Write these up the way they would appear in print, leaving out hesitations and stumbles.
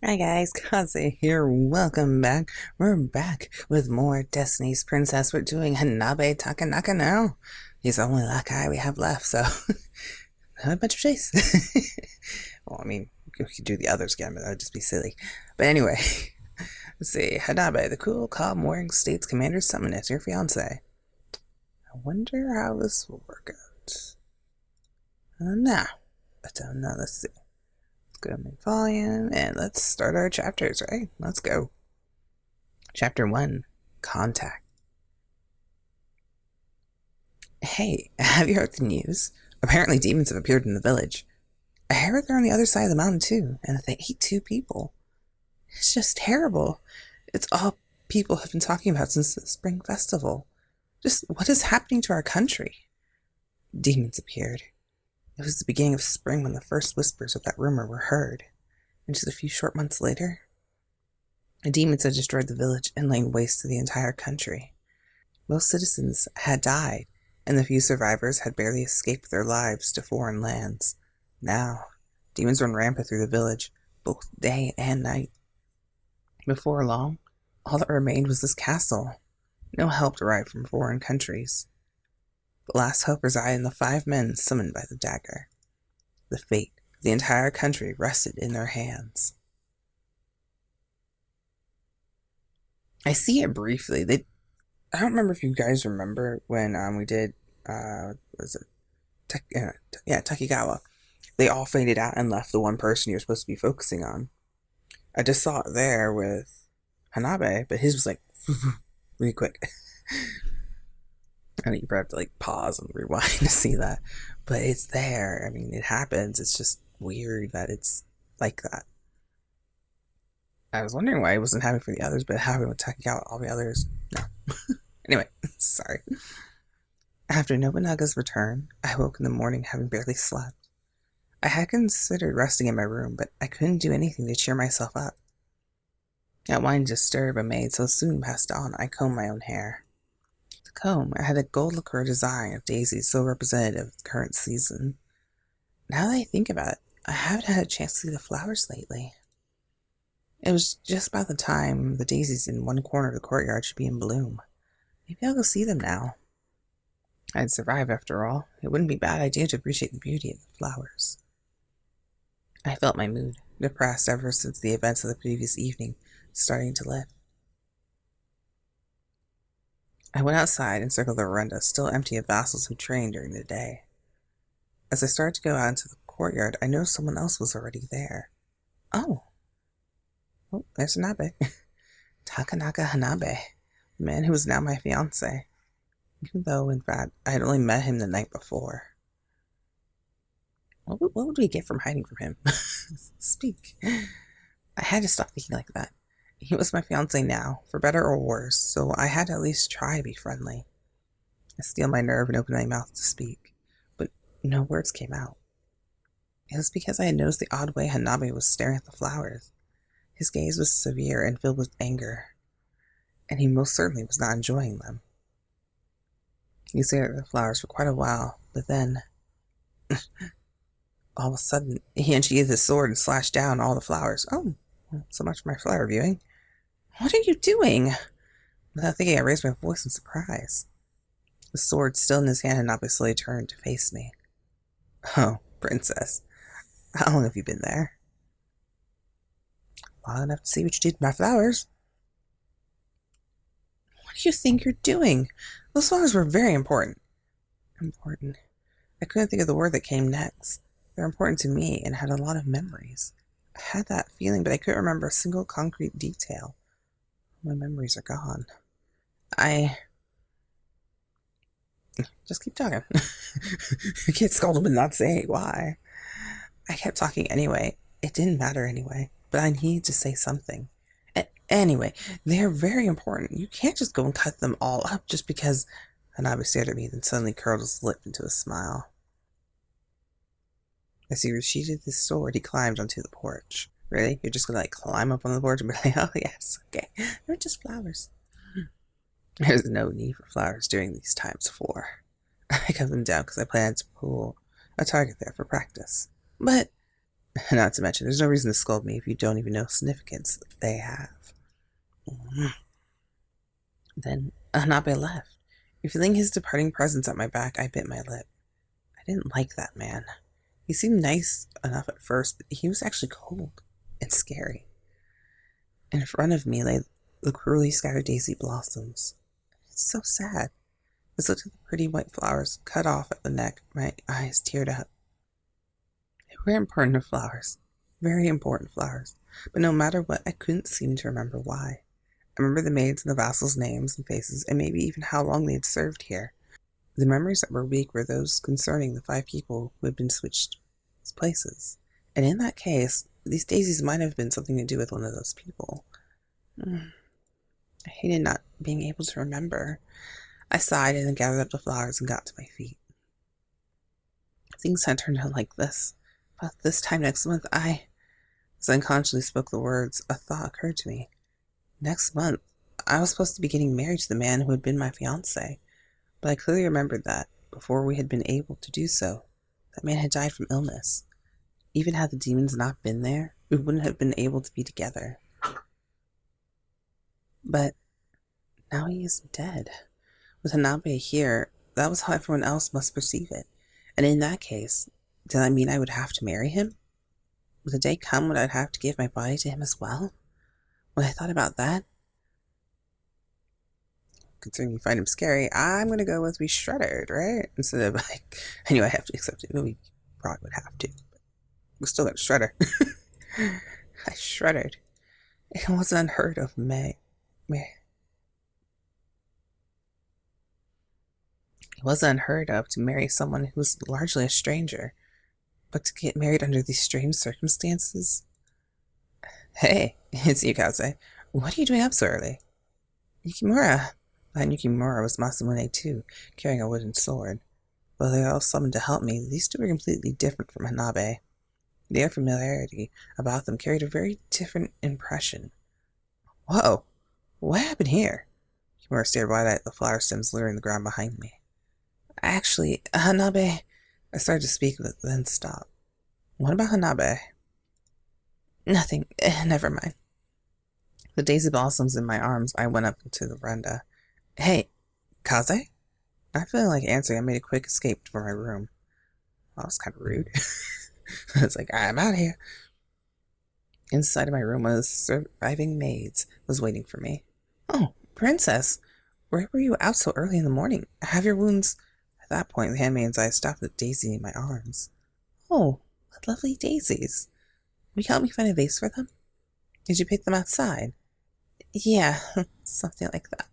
Hi guys, Kaze here. Welcome back. We're back with more Destiny's Princess. We're doing Hanbei Takenaka now. He's the only that guy we have left, so not much of chase. Well, I mean, we could do the others again, but that would just be silly. But anyway, let's see. Hanbei, the cool, calm, wearing state's commander summon as your fiance. I wonder how this will work out. Nah, I don't know. Let's see. Go to main volume and let's start our chapters, right? Let's go. Chapter 1, Contact. Hey, have you heard the news? Apparently demons have appeared in the village. I heard they're on the other side of the mountain too, and that they ate 2 people. It's just terrible. It's all people have been talking about since the spring festival. Just what is happening to our country? Demons appeared. It was the beginning of spring when the first whispers of that rumor were heard, and just a few short months later, the demons had destroyed the village and laid waste to the entire country. Most citizens had died, and the few survivors had barely escaped their lives to foreign lands. Now, demons run rampant through the village, both day and night. Before long, all that remained was this castle. No help derived from foreign countries. The last hope resided in the 5 men summoned by the dagger. The fate of the entire country rested in their hands. I see it briefly. I don't remember if you guys remember when we did, was it Takegawa. They all faded out and left the one person you're supposed to be focusing on. I just saw it there with Hanbei, but his was like really quick. I know you probably have to like pause and rewind to see that, but it's there. I mean, it happens. It's just weird that it's like that. I was wondering why it wasn't happening for the others, but it happened with Takegawa. All the others, no. Anyway, sorry. After Nobunaga's return, I woke in the morning having barely slept. I had considered resting in my room, but I couldn't do anything to cheer myself up. I wanted to disturb a maid, so soon passed on, I combed my own hair. The comb had a gold lacquer design of daisies so representative of the current season. Now that I think about it, I haven't had a chance to see the flowers lately. It was just about the time the daisies in one corner of the courtyard should be in bloom. Maybe I'll go see them now. I'd survive after all. It wouldn't be a bad idea to appreciate the beauty of the flowers. I felt my mood, depressed ever since the events of the previous evening, starting to lift. I went outside and circled the veranda, still empty of vassals who trained during the day. As I started to go out into the courtyard, I noticed someone else was already there. Oh, there's Hanbei. Takenaka Hanbei, the man who was now my fiance. Even though, in fact, I had only met him the night before. What would we get from hiding from him? Speak. I had to stop thinking like that. He was my fiance now, for better or worse, so I had to at least try to be friendly. I steeled my nerve and opened my mouth to speak, but no words came out. It was because I had noticed the odd way Hanbei was staring at the flowers. His gaze was severe and filled with anger, and he most certainly was not enjoying them. He stared at the flowers for quite a while, but then, all of a sudden, he unsheathed his sword and slashed down all the flowers. Oh, so much for my flower viewing. What are you doing? Without thinking, I raised my voice in surprise. The sword still in his hand had not slowly turned to face me. Oh, princess, how long have you been there? Long enough to see what you did with my flowers. What do you think you're doing? Those flowers were very important. Important. I couldn't think of the word that came next. They're important to me and had a lot of memories. I had that feeling, but I couldn't remember a single concrete detail. My memories are gone. Just keep talking. You can't scold him and not say why. I kept talking anyway. It didn't matter anyway, but I needed to say something. Anyway, they're very important. You can't just go and cut them all up just because... Hanbei stared at me, then suddenly curled his lip into a smile. As he sheathed his sword, he climbed onto the porch. Really? You're just gonna climb up on the porch and be like, oh yes, okay. They're just flowers. There's no need for flowers during these times for. I cut them down because I planned to pull a target there for practice. But Not to mention, there's no reason to scold me if you don't even know the significance they have. Then Hanbei left. Feeling his departing presence at my back, I bit my lip. I didn't like that man. He seemed nice enough at first, but he was actually cold and scary. In front of me lay the cruelly scattered daisy blossoms. It's so sad. As I looked at the pretty white flowers cut off at the neck, my eyes teared up. They were important flowers, very important flowers, but no matter what, I couldn't seem to remember why. I remember the maids and the vassals' names and faces, and maybe even how long they had served here. The memories that were weak were those concerning the 5 people who had been switched places. And in that case, these daisies might have been something to do with one of those people. I hated not being able to remember. I sighed and then gathered up the flowers and got to my feet. Things had turned out like this. About this time next month, as I unconsciously spoke the words, a thought occurred to me. Next month, I was supposed to be getting married to the man who had been my fiance, but I clearly remembered that, before we had been able to do so, that man had died from illness. Even had the demons not been there, we wouldn't have been able to be together. But now he is dead. With Hanbei here, that was how everyone else must perceive it. And in that case, did that mean I would have to marry him? Would the day come when I'd have to give my body to him as well? When I thought about that, considering you find him scary, I'm going to go with we shredded, right? Instead of like, I knew I have to accept it, but we probably would have to. We're still going to shredder. I shredded. It wasn't unheard of, May. It wasn't unheard of to marry someone who was largely a stranger, but to get married under these strange circumstances? Hey, it's Yukaze. What are you doing up so early? Yukimura. Behind Yukimura was Masamune too, carrying a wooden sword. Though they were all summoned to help me, these two were completely different from Hanbei. Their familiarity about them carried a very different impression. Whoa! What happened here? Yukimura stared wide-eyed at the flower stems littering the ground behind me. Actually, Hanbei... I started to speak, but then stopped. What about Hanbei? Nothing. Never mind. The daisy blossoms in my arms, I went up to the veranda. Hey, Kaze? Not feeling like answering, I made a quick escape for my room. That was kind of rude. I was like, I'm out of here. Inside of my room, one of the surviving maids was waiting for me. Oh, princess, where were you out so early in the morning? Have your wounds... At that point, the handmaid's eyes stopped with Daisy in my arms. Oh, what lovely daisies. Will you help me find a vase for them? Did you pick them outside? Yeah, something like that.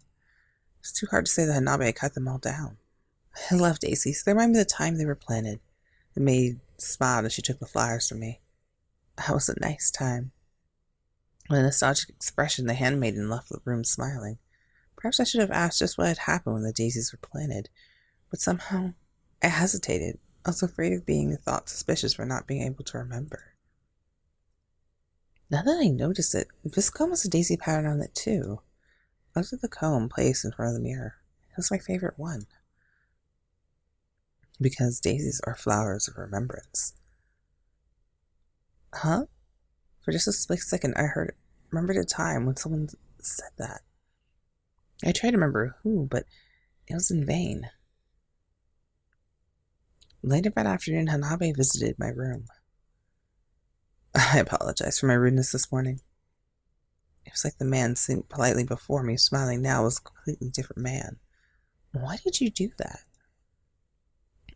It's too hard to say that Hanbei cut them all down. I love daisies. They remind me of the time they were planted. The maid smiled as she took the flowers from me. That was a nice time. With a nostalgic expression, the handmaiden left the room smiling. Perhaps I should have asked just what had happened when the daisies were planted, but somehow I hesitated. I was afraid of being thought suspicious for not being able to remember. Now that I noticed it, this comb has a daisy pattern on it too. I looked at the comb placed in front of the mirror. It was my favorite one. Because daisies are flowers of remembrance. Huh? For just a split second, I remembered a time when someone said that. I tried to remember who, but it was in vain. Later that afternoon, Hanbei visited my room. I apologize for my rudeness this morning. It was like the man sitting politely before me, smiling now, was a completely different man. Why did you do that?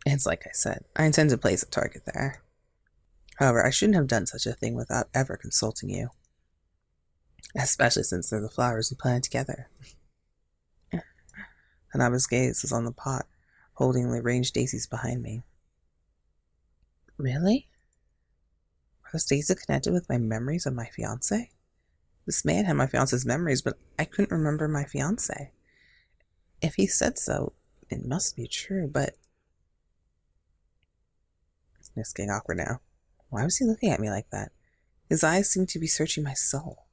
It's like I said, I intend to place a target there. However, I shouldn't have done such a thing without ever consulting you. Especially since they're the flowers we planted together. Hanbei's gaze was on the pot, holding the arranged daisies behind me. Really? Were those daisies connected with my memories of my fiance? This man had my fiance's memories, but I couldn't remember my fiance. If he said so, it must be true, but... It's getting awkward now. Why was he looking at me like that? His eyes seemed to be searching my soul.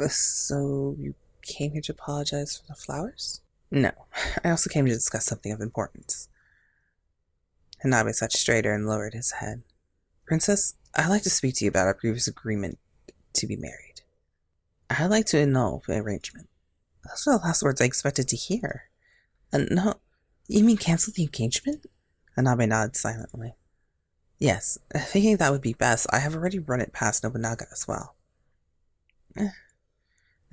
So, you came here to apologize for the flowers? No, I also came to discuss something of importance. Hanbei sat straighter and lowered his head. Princess, I'd like to speak to you about our previous agreement to be married. I'd like to annul the arrangement. Those were the last words I expected to hear. No, you mean cancel the engagement? Hanabe nodded silently. Yes, thinking that would be best, I have already run it past Nobunaga as well. The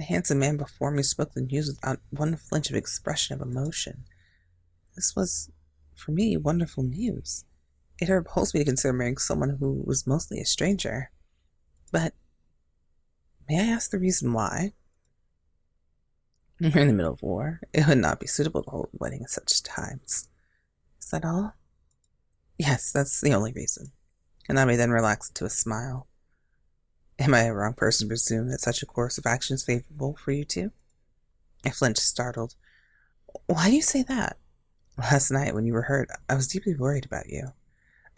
handsome man before me spoke the news without one flinch of expression of emotion. This was, for me, wonderful news. It repulsed me to consider marrying someone who was mostly a stranger. But, may I ask the reason why? We're in the middle of war. It would not be suitable to hold a wedding at such times. Is that all? Yes, that's the only reason. Hanabe then relaxed into a smile. Am I a wrong person to presume that such a course of action is favorable for you too? I flinched, startled. Why do you say that? Last night, when you were hurt, I was deeply worried about you.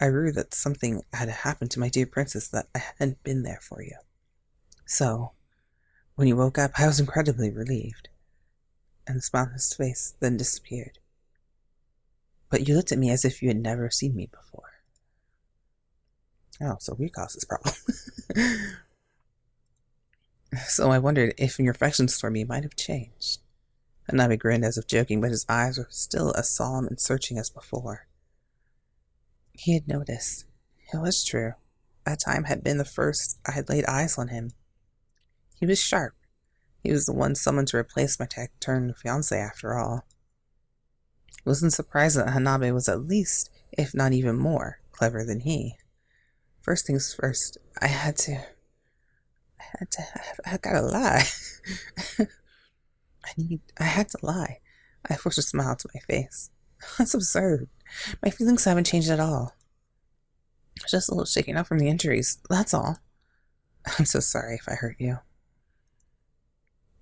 I worried that something had happened to my dear princess, that I hadn't been there for you. So, when you woke up, I was incredibly relieved. And the smile on his face then disappeared. But you looked at me as if you had never seen me before. Oh, so we caused this problem. So I wondered if your affections for me might have changed. Hanabe grinned as if joking, but his eyes were still as solemn and searching as before. He had noticed. It was true. That time had been the first I had laid eyes on him. He was sharp. He was the one summoned to replace my turned fiance after all. It wasn't surprising that Hanabe was at least, if not even more, clever than he. First things first, I gotta lie. I had to lie. I forced a smile to my face. That's absurd. My feelings haven't changed at all. Just a little shaken up from the injuries, that's all. I'm so sorry if I hurt you.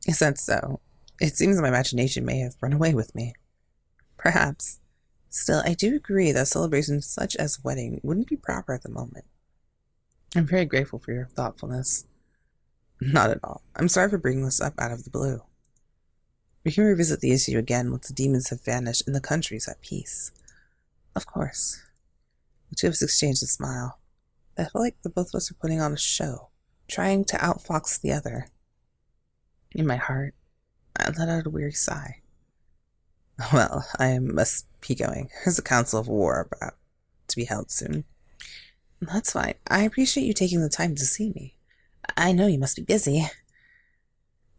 Is that so? It seems my imagination may have run away with me. Perhaps. Still, I do agree that celebrations such as wedding wouldn't be proper at the moment. I'm very grateful for your thoughtfulness. Not at all. I'm sorry for bringing this up out of the blue. We can revisit the issue again once the demons have vanished and the country is at peace. Of course. The two of us exchanged a smile. I felt like the both of us were putting on a show, trying to outfox the other. In my heart, I let out a weary sigh. Well, I must be going. There's a council of war about to be held soon. That's fine. I appreciate you taking the time to see me. I know you must be busy.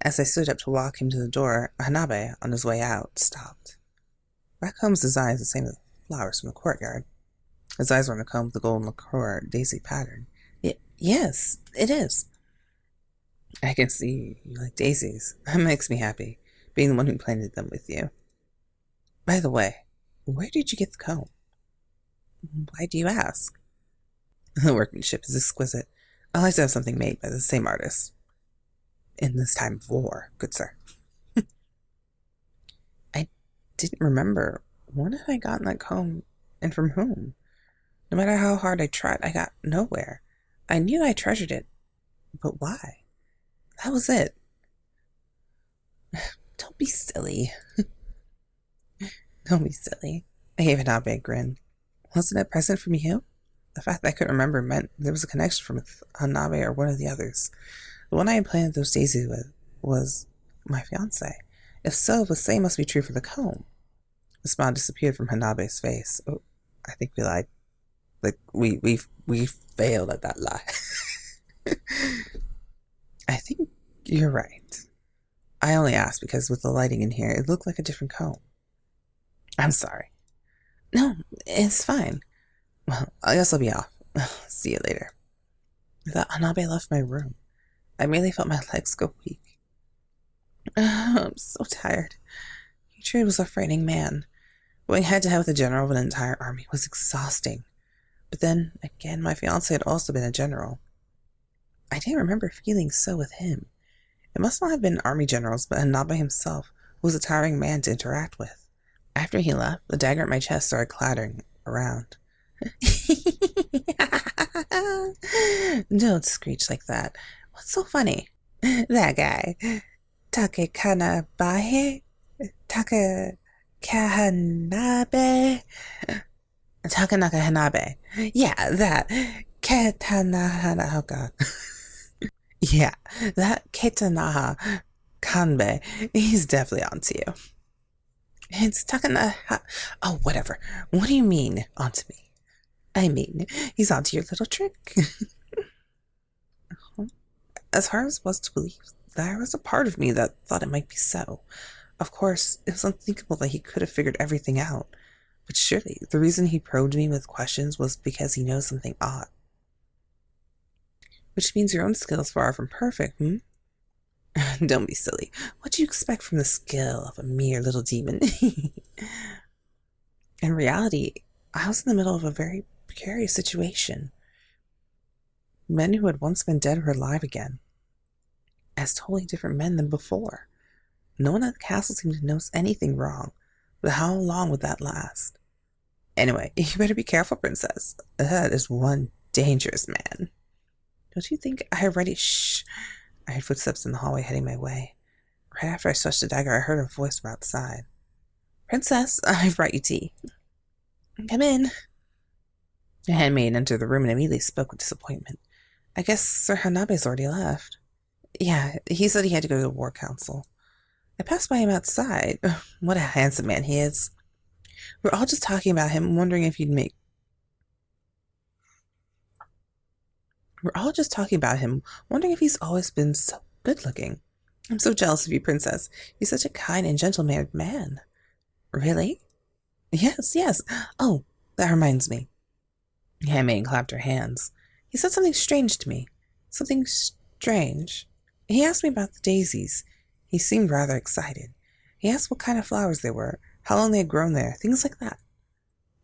As I stood up to walk him to the door, Hanabe, on his way out, stopped. That comb's design is the same as the flowers from the courtyard. His eyes were on the comb with the golden lacquer daisy pattern. Yes, it is. I can see you like daisies. That makes me happy, being the one who planted them with you. By the way, where did you get the comb? Why do you ask? The workmanship is exquisite. I like to have something made by the same artist. In this time of war, good sir. I didn't remember. When had I gotten that comb, and from whom? No matter how hard I tried, I got nowhere. I knew I treasured it, but why? That was it. Don't be silly. Don't be silly. I gave Hanabe a grin. Wasn't it a present from you? The fact that I couldn't remember meant there was a connection from Hanbei or one of the others. The one I had planted those daisies with was my fiance. If so, the same must be true for the comb. The smile disappeared from Hanabe's face. Oh, I think we lied. Like, we failed at that lie. I think you're right. I only asked because with the lighting in here, it looked like a different comb. I'm sorry. No, it's fine. Well, I guess I'll be off. See you later. I thought Hanabe left my room. I merely felt my legs go weak. I'm so tired. He truly was a frightening man. Going head to head with a general of an entire army was exhausting. But then, again, my fiance had also been a general. I didn't remember feeling so with him. It must not have been army generals, but Hanbei himself, who was a tiring man to interact with. After he left, the dagger at my chest started clattering around. Don't screech like that. What's so funny? That guy. Takenaka Hanbei. Takenaka Hanbei. Yeah, that. Ketanahana, oh god. Yeah, that Ketanaha Hanbei, he's definitely onto you. It's Takenaka. Oh, whatever. What do you mean, onto me? I mean, he's onto your little trick. As hard as it was to believe, there was a part of me that thought it might be so. Of course, it was unthinkable that he could have figured everything out. But surely, the reason he probed me with questions was because he knows something odd. Which means your own skill is far from perfect, hmm? Don't be silly. What do you expect from the skill of a mere little demon? In reality, I was in the middle of a very precarious situation. Men who had once been dead were alive again, as totally different men than before. No one at the castle seemed to notice anything wrong, but how long would that last? Anyway, you better be careful, princess. That is one dangerous man. Don't you think I already... Shh! I heard footsteps in the hallway heading my way. Right after I switched the dagger, I heard a voice from outside. Princess, I've brought you tea. Come in. The handmaid entered the room and immediately spoke with disappointment. I guess Sir Hanabe's already left. Yeah, he said he had to go to the war council. I passed by him outside. What a handsome man he is. We're all just talking about him, wondering if he'd make... We're all just talking about him, wondering if he's always been so good-looking. I'm so jealous of you, princess. He's such a kind and gentle-mannered man. Really? Yes, yes. Oh, that reminds me. The handmaid clapped her hands. He said something strange to me. Something strange. He asked me about the daisies. He seemed rather excited. He asked what kind of flowers they were, how long they had grown there, things like that.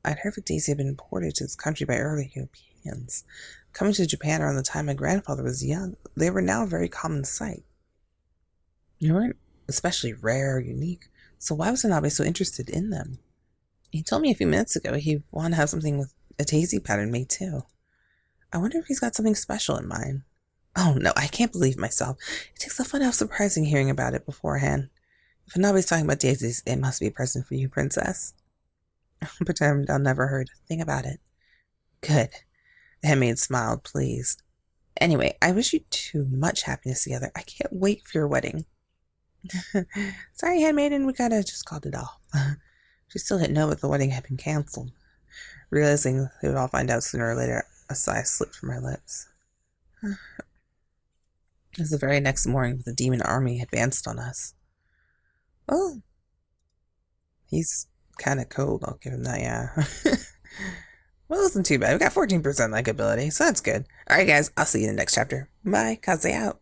I'd heard that daisy had been imported to this country by early Europeans. Coming to Japan around the time my grandfather was young, they were now a very common sight. They weren't especially rare or unique, so why was Hanabe so interested in them? He told me a few minutes ago he wanted to have something with a daisy pattern made too. I wonder if he's got something special in mind. Oh no, I can't believe myself. It takes the fun out of surprising hearing about it beforehand. If Hanabe's talking about daisies, it must be a present for you, princess. Pretend I'll never heard a thing about it. Good. The handmaid smiled, pleased. Anyway, I wish you two much happiness together. I can't wait for your wedding. Sorry, handmaiden, we gotta just called it off. She still didn't know that the wedding had been cancelled. Realizing they would all find out sooner or later, a sigh slipped from my lips. It was the very next morning that the demon army advanced on us. Well, he's kind of cold, I'll give him that, yeah. Well, it wasn't too bad. We got 14% likability, so that's good. Alright guys, I'll see you in the next chapter. Bye, Kaze out.